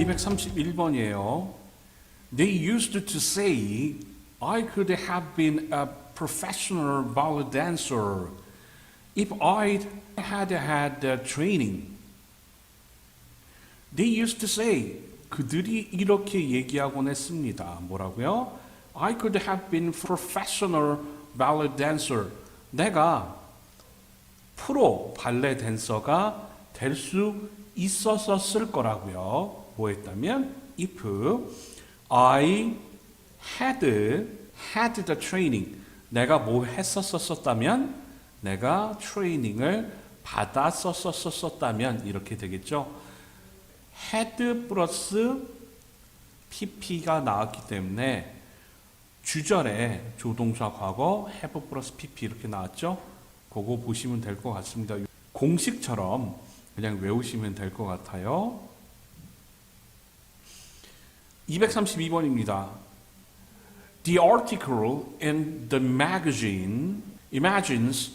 231번이에요. They used to say I could have been a professional ballet dancer if I had had the training. They used to say 그들이 이렇게 얘기하곤 했습니다. 뭐라고요? I could have been professional ballet dancer. 내가 프로 발레 댄서가 될 수 있었을 거라고요. 뭐 했다면 if I had the training. 내가 뭐 했었었다면 내가 트레이닝을 받았었었다면 이렇게 되겠죠. had 플러스 pp가 나왔기 때문에 주절에 조동사 과거 have 플러스 pp 이렇게 나왔죠. 그거 보시면 될 것 같습니다. 공식처럼 그냥 외우시면 될 것 같아요. 232번입니다. The article in the magazine imagines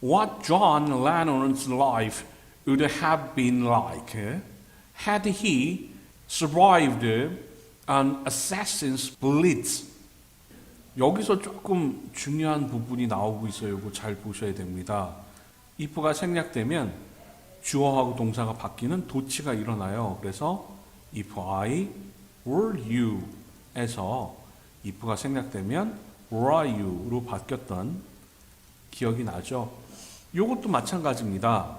what John Lennon's life would have been like had he survived an assassin's blitz. 여기서 조금 중요한 부분이 나오고 있어요. 이거 잘 보셔야 됩니다. if가 생략되면 주어하고 동사가 바뀌는 도치가 일어나요. 그래서 if I were you 에서 if가 생략되면 were you로 바뀌었던 기억이 나죠. 이것도 마찬가지입니다.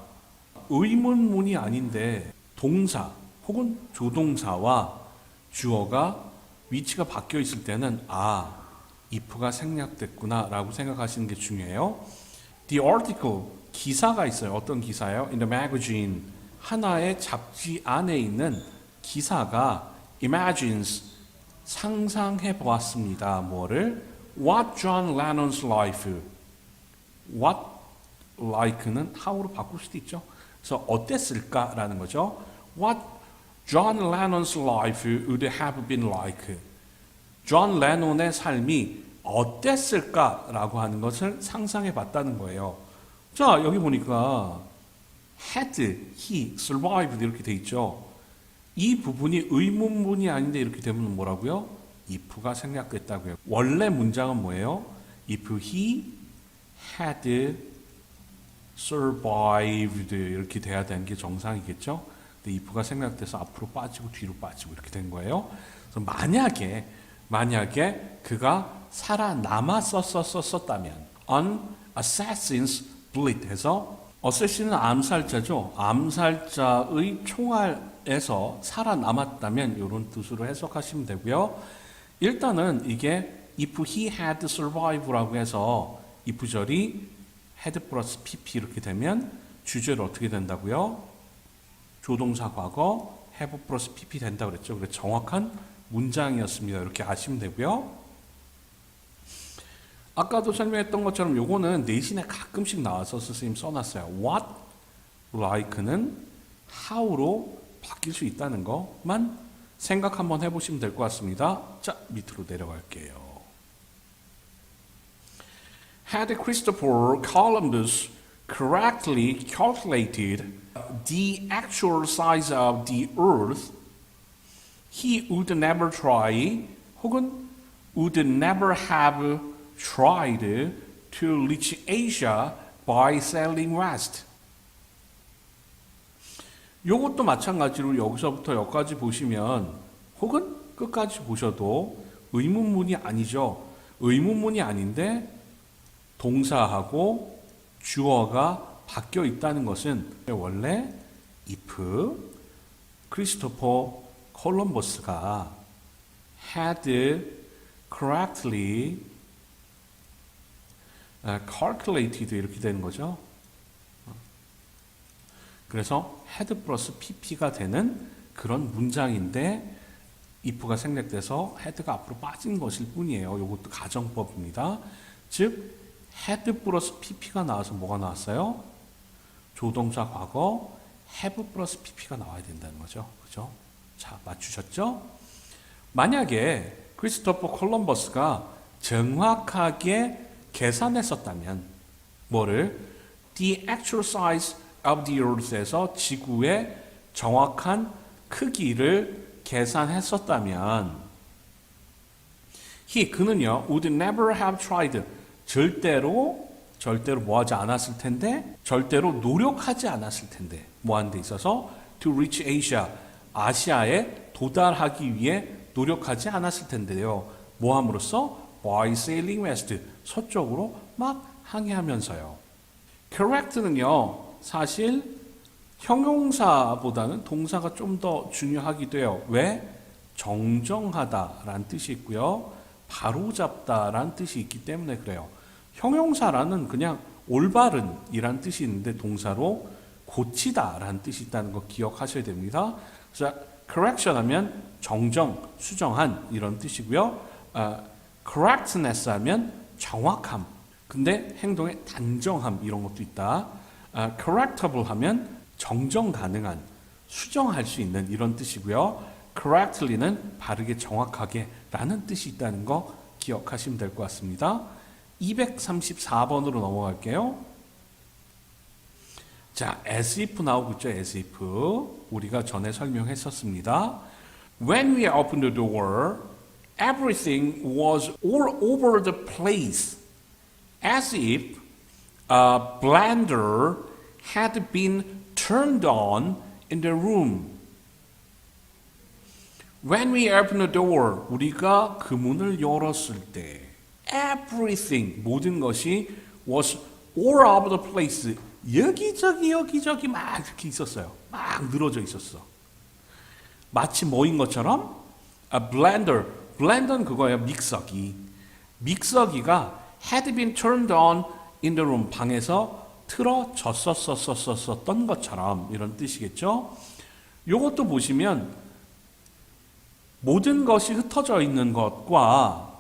의문문이 아닌데 동사 혹은 조동사와 주어가 위치가 바뀌어 있을 때는 if가 생략됐구나 라고 생각하시는 게 중요해요. The article, 기사가 있어요. 어떤 기사예요? In the magazine, 하나의 잡지 안에 있는 기사가 imagines, 상상해 보았습니다. 뭐를? What John Lennon's life. What like는 how로 바꿀 수도 있죠. 그래서 어땠을까라는 거죠. What John Lennon's life would have been like. 존 레논의 삶이 어땠을까라고 하는 것을 상상해 봤다는 거예요. 자, 여기 보니까 had he survived 이렇게 돼 있죠. 이 부분이 의문문이 아닌데 이렇게 되면 뭐라고요? if가 생략됐다고요. 원래 문장은 뭐예요? if he had survived 이렇게 돼야 되는 게 정상이겠죠. 근데 if가 생략돼서 앞으로 빠지고 뒤로 빠지고 이렇게 된 거예요. 그래서 만약에 그가 살아남았었다면 an assassin's bullet 해서 assassin은 암살자죠. 암살자의 총알에서 살아남았다면 이런 뜻으로 해석하시면 되고요. 일단은 이게 if he had survived라고 해서 if절이 had 플러스 pp 이렇게 되면 주절이 어떻게 된다고요? 조동사 과거 have 플러스 pp 된다고 그랬죠. 그래서 정확한 문장이었습니다. 이렇게 아시면 되고요. 아까도 설명했던 것처럼 요거는 내신에 가끔씩 나와서 선생님 써놨어요. What, like는 how로 바뀔 수 있다는 것만 생각 한번 해보시면 될 것 같습니다. 자, 밑으로 내려갈게요. Had Christopher Columbus correctly calculated the actual size of the earth, he would never try 혹은 would never have tried to reach Asia by sailing west. 요것도 마찬가지로 여기서부터 여기까지 보시면 혹은 끝까지 보셔도 의문문이 아니죠. 의문문이 아닌데 동사하고 주어가 바뀌어 있다는 것은 원래 if 크리스토퍼 콜럼버스가 had correctly calculated 이렇게 되는 거죠. 그래서 had 플러스 pp가 되는 그런 문장인데 if가 생략돼서 had가 앞으로 빠진 것일 뿐이에요. 이것도 가정법입니다. 즉 had 플러스 pp가 나와서 뭐가 나왔어요? 조동사 과거 have 플러스 pp가 나와야 된다는 거죠. 그죠? 자, 맞추셨죠? 만약에 크리스토퍼 콜럼버스가 정확하게 계산했었다면 뭐를? The actual size of the earth에서 지구의 정확한 크기를 계산했었다면 그는요 would never have tried 절대로 뭐하지 않았을 텐데 절대로 노력하지 않았을 텐데 뭐하는 데 있어서 to reach Asia 아시아에 도달하기 위해 노력하지 않았을 텐데요. 뭐함으로써 by sailing west 서쪽으로 막 항해하면서요. correct는요 사실 형용사보다는 동사가 좀 더 중요하기도 해요. 왜? 정정하다라는 뜻이 있고요. 바로잡다라는 뜻이 있기 때문에 그래요. 형용사라는 그냥 올바른이란 뜻이 있는데 동사로 고치다라는 뜻이 있다는 거 기억하셔야 됩니다. 그래서 correction 하면 정정, 수정한 이런 뜻이고요. correctness 하면 정확함. 근데 행동의 단정함 이런 것도 있다. correctable 하면 정정 가능한, 수정할 수 있는 이런 뜻이고요. correctly는 바르게 정확하게 라는 뜻이 있다는 거 기억하시면 될 것 같습니다. 234번으로 넘어갈게요. 자, as if 나오고 있죠. as if. 우리가 전에 설명했었습니다. When we opened the door, everything was all over the place, as if a blender had been turned on in the room. When we opened the door, 우리가 그 문을 열었을 때, everything, 모든 것이 was all over the place, 여기저기 막 이렇게 있었어요. 막 늘어져 있었어. 마치 뭐인 것처럼 a blender, blender는 그거예요. 믹서기. 믹서기가 had been turned on in the room, 방에서 틀어졌었던 것처럼 이런 뜻이겠죠. 요것도 보시면 모든 것이 흩어져 있는 것과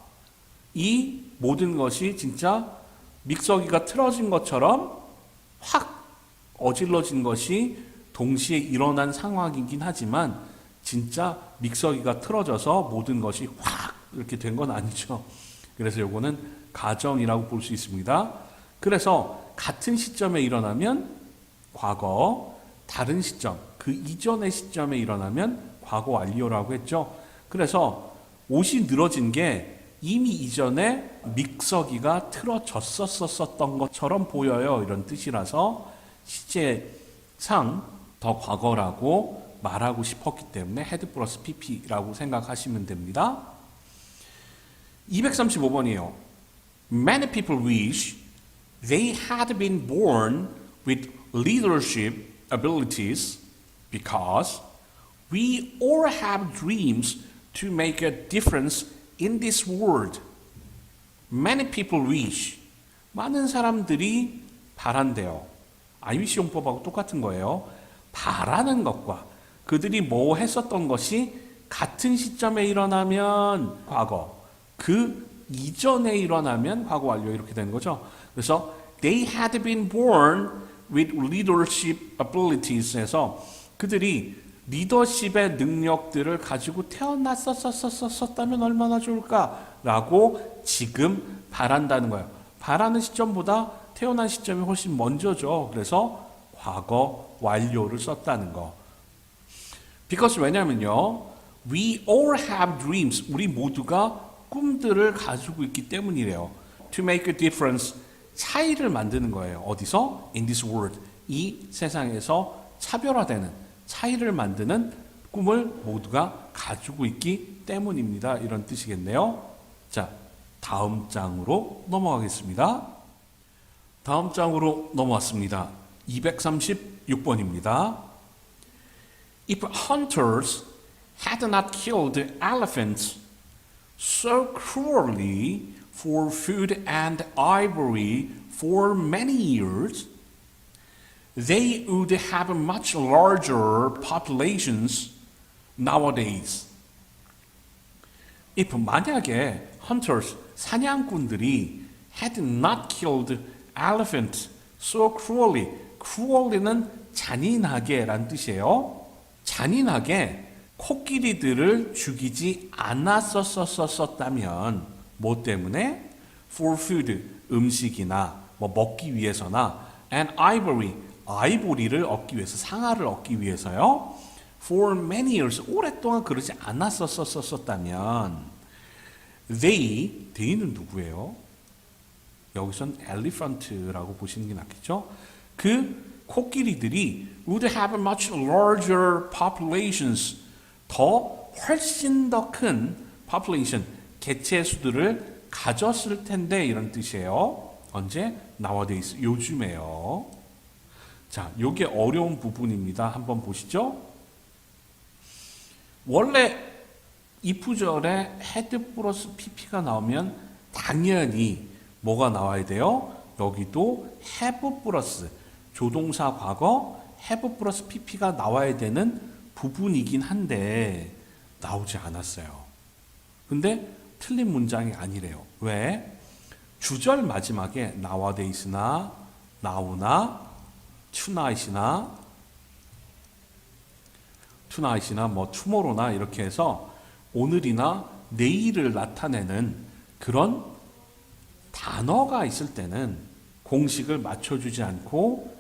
이 모든 것이 진짜 믹서기가 틀어진 것처럼 확 어질러진 것이 동시에 일어난 상황이긴 하지만 진짜 믹서기가 틀어져서 모든 것이 확 이렇게 된 건 아니죠. 그래서 요거는 가정이라고 볼 수 있습니다. 그래서 같은 시점에 일어나면 과거, 다른 시점, 그 이전의 시점에 일어나면 과거 완료라고 했죠. 그래서 옷이 늘어진 게 이미 이전에 믹서기가 틀어졌었던 것처럼 보여요. 이런 뜻이라서 시제상 더 과거라고 말하고 싶었기 때문에 had 플러스 pp라고 생각하시면 됩니다. 235번이에요. Many people wish they had been born with leadership abilities because we all have dreams to make a difference in this world. Many people wish. 많은 사람들이 바란대요. I wish 용법하고 똑같은 거예요. 바라는 것과 그들이 뭐 했었던 것이 같은 시점에 일어나면 과거, 그 이전에 일어나면 과거 완료 이렇게 되는 거죠. 그래서 they had been born with leadership abilities에서 그들이 리더십의 능력들을 가지고 태어났었다면 얼마나 좋을까라고 지금 바란다는 거예요. 바라는 시점보다 태어난 시점이 훨씬 먼저죠. 그래서 과거 완료를 썼다는 거. Because 왜냐면요. We all have dreams. 우리 모두가 꿈들을 가지고 있기 때문이래요. To make a difference. 차이를 만드는 거예요. 어디서? In this world. 이 세상에서 차별화되는, 차이를 만드는 꿈을 모두가 가지고 있기 때문입니다. 이런 뜻이겠네요. 자, 다음 장으로 넘어가겠습니다. 다음 장으로 넘어왔습니다. 236번입니다. If hunters had not killed elephants so cruelly for food and ivory for many years, they would have much larger populations nowadays. If 만약에 hunters, 사냥꾼들이 had not killed elephant so cruelly, cruelly는 잔인하게 란 뜻이에요. 잔인하게 코끼리들을 죽이지 않았었다면 뭐 때문에? For food, 음식이나 뭐 먹기 위해서나 and ivory, 아이보리를 얻기 위해서, 상아를 얻기 위해서요. for many years, 오랫동안 그러지 않았었다면 they는 누구예요? 여기선 elephant라고 보시는 게 낫겠죠? 그 코끼리들이 would have much larger populations, 훨씬 더 큰 population, 개체 수들을 가졌을 텐데 이런 뜻이에요. 언제? nowadays, 요즘에요. 자, 요게 어려운 부분입니다. 한번 보시죠. 원래 if절에 had 플러스 pp가 나오면 당연히 뭐가 나와야 돼요? 여기도 have 플러스 조동사 과거 have 플러스 pp가 나와야 되는 부분이긴 한데 나오지 않았어요. 근데 틀린 문장이 아니래요. 왜? 주절 마지막에 nowadays나 now나 tonight이나 뭐 tomorrow나 이렇게 해서 오늘이나 내일을 나타내는 그런 단어가 있을 때는 공식을 맞춰주지 않고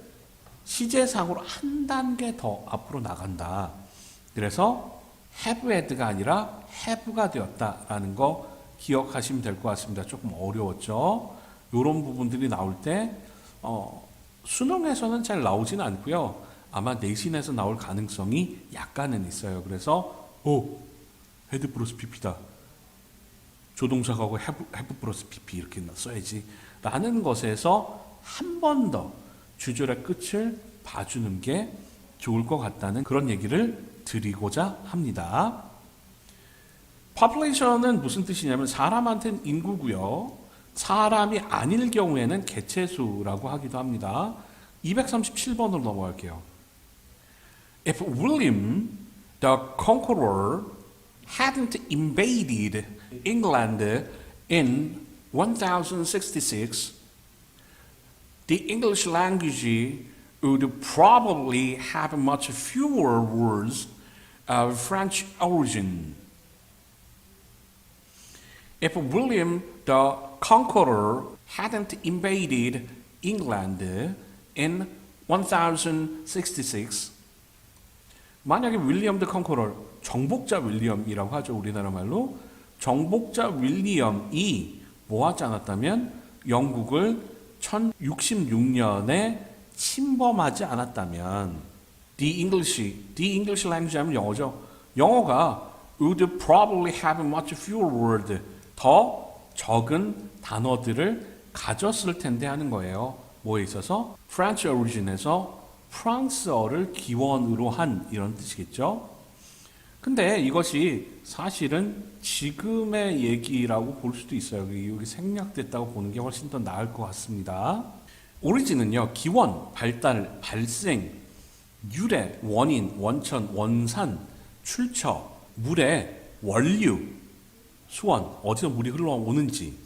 시제상으로 한 단계 더 앞으로 나간다. 그래서 have had가 아니라 have가 되었다라는 거 기억하시면 될 것 같습니다. 조금 어려웠죠? 이런 부분들이 나올 때 수능에서는 잘 나오지는 않고요. 아마 내신에서 나올 가능성이 약간은 있어요. 그래서 had 플러스 pp다. 조동사하고 have 플러스 pp 이렇게 써야지 라는 것에서 한 번 더 주절의 끝을 봐주는 게 좋을 것 같다는 그런 얘기를 드리고자 합니다. population은 무슨 뜻이냐면 사람한테는 인구고요. 사람이 아닐 경우에는 개체수라고 하기도 합니다. 237번으로 넘어갈게요. If William the Conqueror hadn't invaded England in 1066, the English language would probably have much fewer words of French origin. If William the Conqueror hadn't invaded England in 1066, 만약에 윌리엄 더 컨커러, 정복자 윌리엄이라고 하죠. 우리나라 말로. 정복자 윌리엄이 뭐 하지 않았다면 영국을 1066년에 침범하지 않았다면 The English language 하면 영어죠. 영어가 would probably have much fewer words, 더 적은 단어들을 가졌을 텐데 하는 거예요. 뭐에 있어서? French origin에서 프랑스어를 기원으로 한 이런 뜻이겠죠. 근데 이것이 사실은 지금의 얘기라고 볼 수도 있어요. 여기 생략됐다고 보는 게 훨씬 더 나을 것 같습니다. 오리진은요, 기원, 발달, 발생, 유래, 원인, 원천, 원산, 출처, 물의 원류, 수원, 어디서 물이 흘러오는지,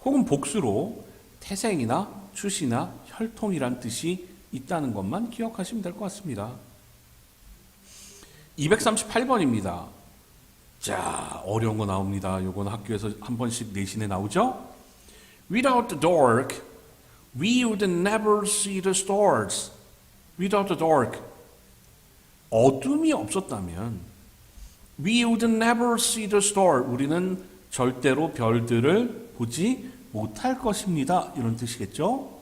혹은 복수로 태생이나 출시나 혈통이란 뜻이 있다는 것만 기억하시면 될 것 같습니다. 238번입니다. 자, 어려운 거 나옵니다. 요건 학교에서 한 번씩 내신에 나오죠? Without the dark, we would never see the stars. Without the dark. 어둠이 없었다면 we would never see the star. 우리는 절대로 별들을 보지 못할 것입니다. 이런 뜻이겠죠?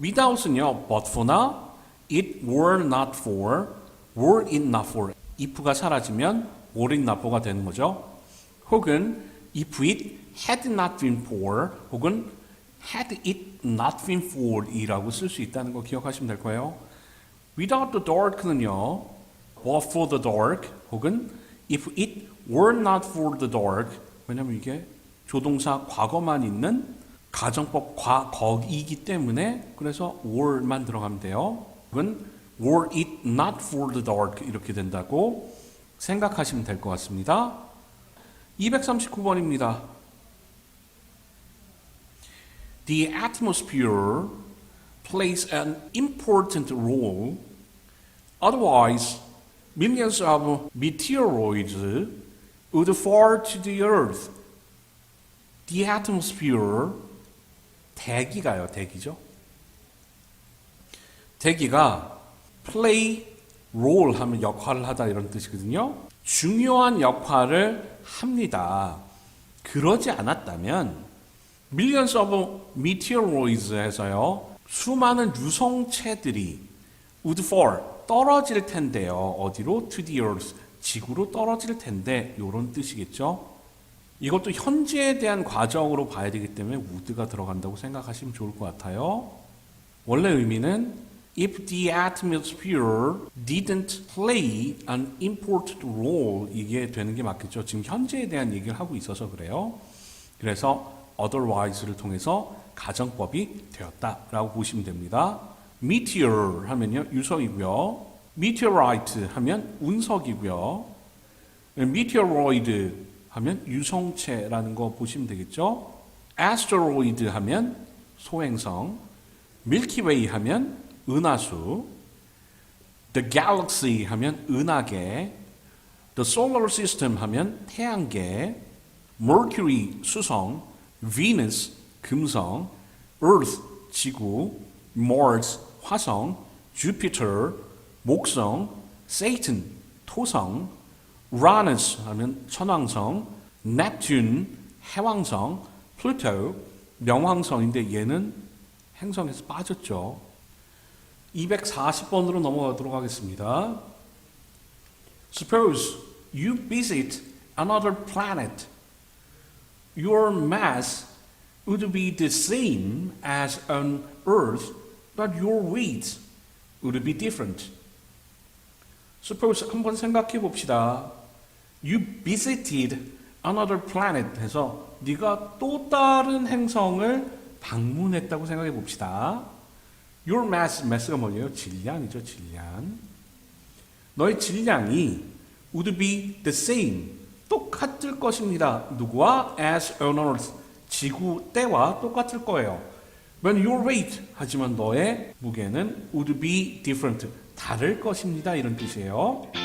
without은요, but for나 it were not for, were it not for. if가 사라지면 were it not for가 되는 거죠. 혹은 if it had not been for, 혹은 had it not been for 이라고 쓸 수 있다는 거 기억하시면 될 거예요. without the dark는요, but for the dark, 혹은 if it were not for the dark. 왜냐면 이게 조동사 과거만 있는 가정법 과거이기 때문에 그래서 were만 들어가면 돼요. 혹은 were it not for the dark 이렇게 된다고 생각하시면 될 것 같습니다. 239번입니다. The atmosphere plays an important role. Otherwise, millions of meteoroids would fall to the earth. The atmosphere, 대기가요, 대기죠. 대기가 play role 하면 역할을 하다 이런 뜻이거든요. 중요한 역할을 합니다. 그러지 않았다면 millions of meteoroids 해서요. 수많은 유성체들이 would fall 떨어질 텐데요. 어디로? to the earth 지구로 떨어질 텐데 이런 뜻이겠죠. 이것도 현재에 대한 과정으로 봐야 되기 때문에 would가 들어간다고 생각하시면 좋을 것 같아요. 원래 의미는 if the atmosphere didn't play an important role 이게 되는 게 맞겠죠. 지금 현재에 대한 얘기를 하고 있어서 그래요. 그래서 otherwise를 통해서 가정법이 되었다라고 보시면 됩니다. meteor 하면요 유성이고요. meteorite 하면 운석이고요. meteoroid 하면 유성체라는 거 보시면 되겠죠. asteroid 하면 소행성, milky way 하면 은하수, the galaxy 하면 은하계, the solar system 하면 태양계, mercury 수성, venus 금성, earth 지구, mars 화성, jupiter 목성, Satan 토성, Uranus 하면 천왕성, Neptune 해왕성, Pluto 명왕성인데 얘는 행성에서 빠졌죠. 240번으로 넘어가도록 하겠습니다. Suppose you visit another planet. Your mass would be the same as on Earth, but your weight would be different. Suppose 한번 생각해 봅시다. You visited another planet 해서 네가 또 다른 행성을 방문했다고 생각해 봅시다. Your mass가 뭐예요? 질량이죠, 질량. 너의 질량이 would be the same. 똑같을 것입니다. 누구와? As on Earth. 지구 때와 똑같을 거예요. When your weight. 하지만 너의 무게는 would be different. 다를 것입니다. 이런 뜻이에요.